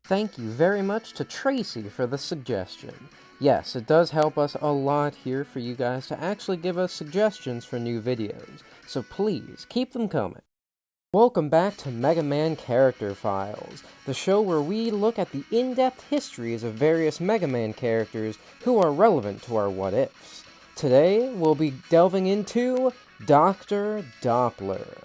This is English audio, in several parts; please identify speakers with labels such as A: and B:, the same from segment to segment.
A: Thank you very much to Tracy for the suggestion. Yes, it does help us a lot here for you guys to actually give us suggestions for new videos, so please keep them coming. Welcome back to Mega Man Character Files, the show where we look at the in-depth histories of various Mega Man characters who are relevant to our what-ifs. Today, we'll be delving into Dr. Doppler.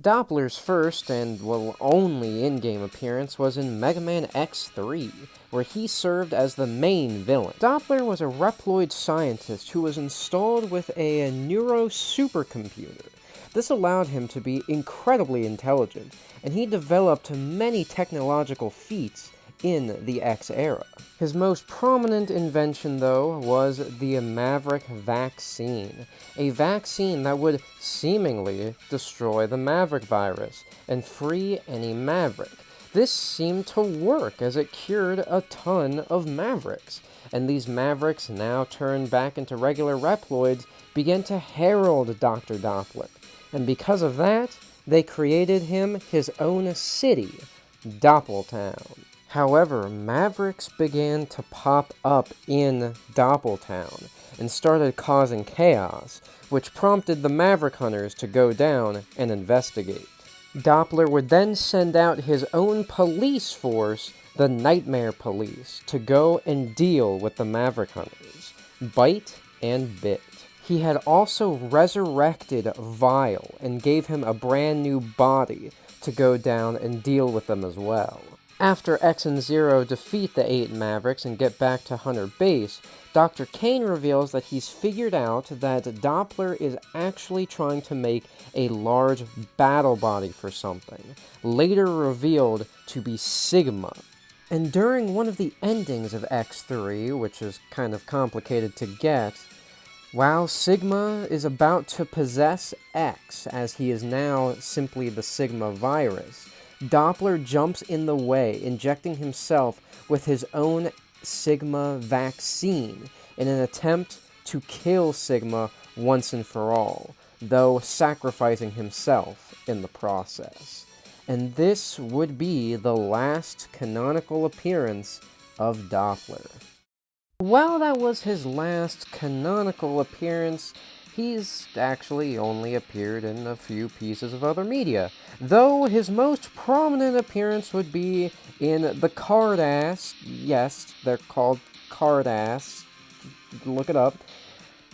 A: Doppler's first and, well, only in-game appearance was in Mega Man X3, where he served as the main villain. Doppler was a Reploid scientist who was installed with a neuro-supercomputer. This allowed him to be incredibly intelligent, and he developed many technological feats in the X era. His most prominent invention, though, was the Maverick vaccine, a vaccine that would seemingly destroy the Maverick virus and free any Maverick. This seemed to work as it cured a ton of Mavericks, and these Mavericks, now turned back into regular Reploids, began to herald Dr. Doppler. And because of that, they created him his own city, Doppeltown. However, Mavericks began to pop up in Doppeltown and started causing chaos, which prompted the Maverick Hunters to go down and investigate. Doppler would then send out his own police force, the Nightmare Police, to go and deal with the Maverick Hunters, bite and bit. He had also resurrected Vile and gave him a brand new body to go down and deal with them as well. After X and Zero defeat the 8 Mavericks and get back to Hunter Base, Dr. Kane reveals that he's figured out that Doppler is actually trying to make a large battle body for something, later revealed to be Sigma. And during one of the endings of X3, which is kind of complicated to get, while Sigma is about to possess X, as he is now simply the Sigma virus, Doppler jumps in the way, injecting himself with his own Sigma vaccine in an attempt to kill Sigma once and for all, though sacrificing himself in the process. And this would be the last canonical appearance of Doppler. While that was his last canonical appearance, he's actually only appeared in a few pieces of other media, though his most prominent appearance would be in the Card-Ass, yes, they're called Card-Ass, look it up,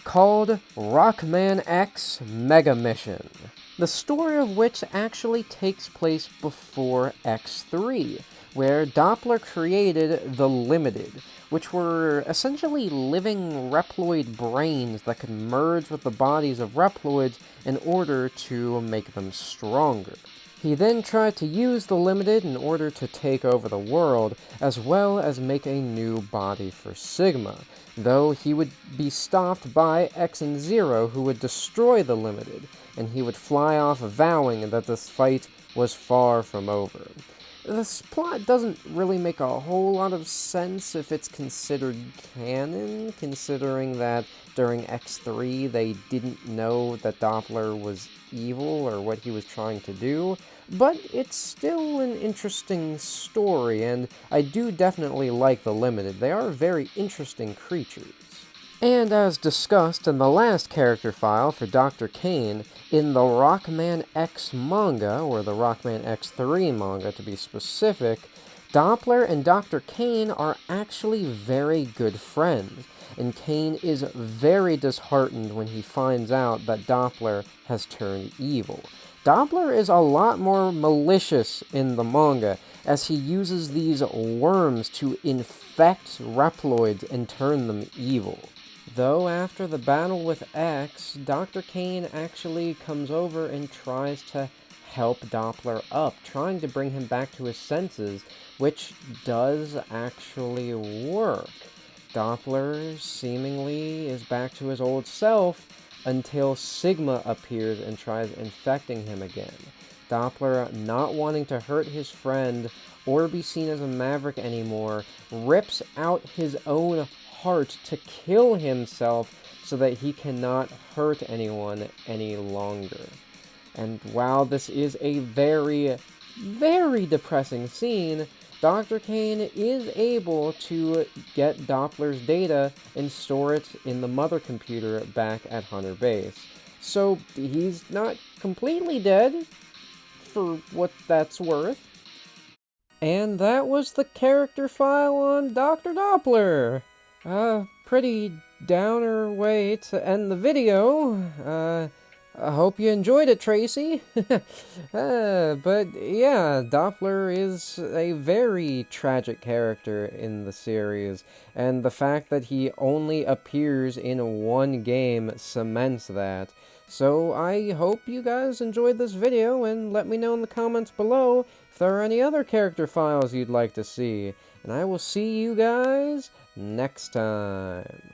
A: called Rockman X Mega Mission, the story of which actually takes place before X3, where Doppler created the Limited, which were essentially living Reploid brains that could merge with the bodies of Reploids in order to make them stronger. He then tried to use the Limited in order to take over the world, as well as make a new body for Sigma, though he would be stopped by X and Zero, who would destroy the Limited, and he would fly off vowing that this fight was far from over. This plot doesn't really make a whole lot of sense if it's considered canon, considering that during X3 they didn't know that Doppler was evil or what he was trying to do, but it's still an interesting story, and I do definitely like the Limited. They are very interesting creatures. And as discussed in the last character file for Dr. Kane, in the Rockman X manga, or the Rockman X3 manga to be specific, Doppler and Dr. Kane are actually very good friends, and Kane is very disheartened when he finds out that Doppler has turned evil. Doppler is a lot more malicious in the manga, as he uses these worms to infect Reploids and turn them evil. Though after the battle with X, Dr. Kane actually comes over and tries to help Doppler up, trying to bring him back to his senses, which does actually work. Doppler seemingly is back to his old self until Sigma appears and tries infecting him again. Doppler, not wanting to hurt his friend or be seen as a Maverick anymore, rips out his own heart to kill himself so that he cannot hurt anyone any longer. And while this is a very, very depressing scene, Dr. Kane is able to get Doppler's data and store it in the mother computer back at Hunter Base. So he's not completely dead, for what that's worth. And that was the character file on Dr. Doppler. Pretty downer way to end the video. I hope you enjoyed it, Tracy. But yeah, Doppler is a very tragic character in the series, and the fact that he only appears in one game cements that. So I hope you guys enjoyed this video, and let me know in the comments below if there are any other character files you'd like to see. And I will see you guys next time.